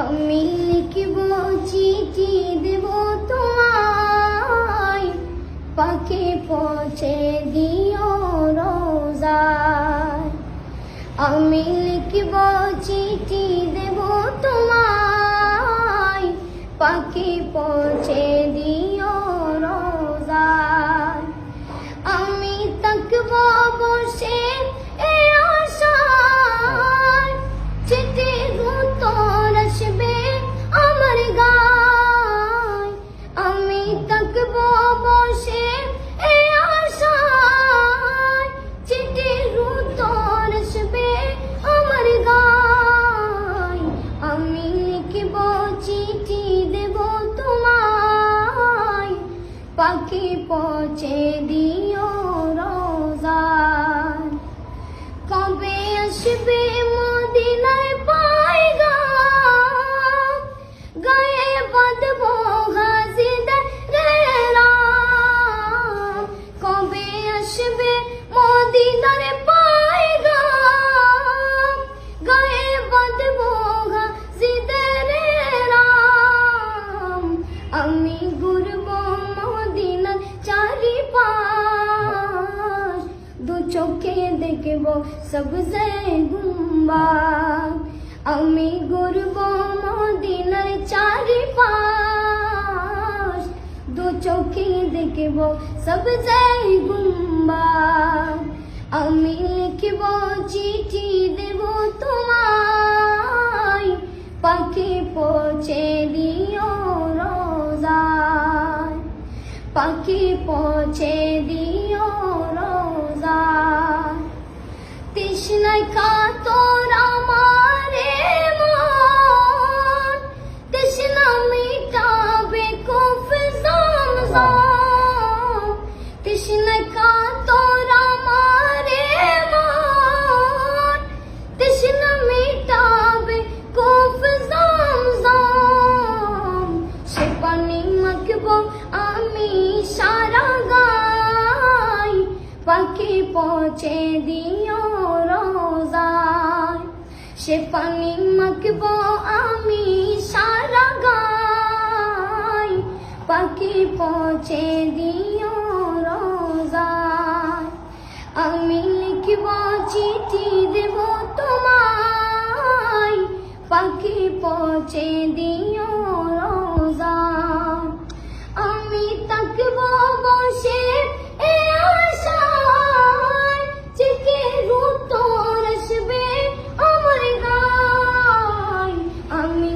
আমি লিখব চিঠি দেব তোমায়, পাখি পৌঁছে দিও রোজায়। আমি লিখব চিঠি দেব তোমায়, পাখি পৌঁছে দিও রোজায়। আমি থাকব বসে এই আশায়, চিঠির উত্তর আসবে আমার গায়। আমি থাকব বসে এই আশায়, চিঠির উত্তর আসবে আমার গায়। আমি লিখব চিঠি দেব তোমায়, পাখি পৌঁছে দিও রোজায়। কবে আসবে মদিনার পয়গাম, গায়ে বাঁধব গাজীদের রাম। কবে আসবে মদিনার পয়গাম, গায়ে বাঁধব গাজীদের রাম। আমি ঘুরব মদিনার চারিপাশ, দু চোখে দেখব সবজে গুম্বাদ। আমি ঘুরব মদিনার চারিপাশ, দু চোখে দেখব সবজে গুম্বাদ। আমি লিখব চিঠি দেব তোমায়, পাখি পৌঁছে দিও রোজায়। পাখি পৌঁছে দিও রোজায়। তৃষ্ণায় কাতর আমার মন, তৃষ্ণা মিটাবে কুফ জমজম। তৃষ্ণায় কাতর আমার মন, তৃষ্ণা মিটাবে কুফ জমজম। সে পানি মাখব আমি সারা গায়, পাখি পৌঁছে দিও রোজায়। সে পানি মাখব আমি সারা গায়, পাখি পৌঁছে দিও রোজায়। আমি লিখব চিঠি দেব তোমায়, পাখি পৌঁছে দিও রোজায়। আমি থাকব বসে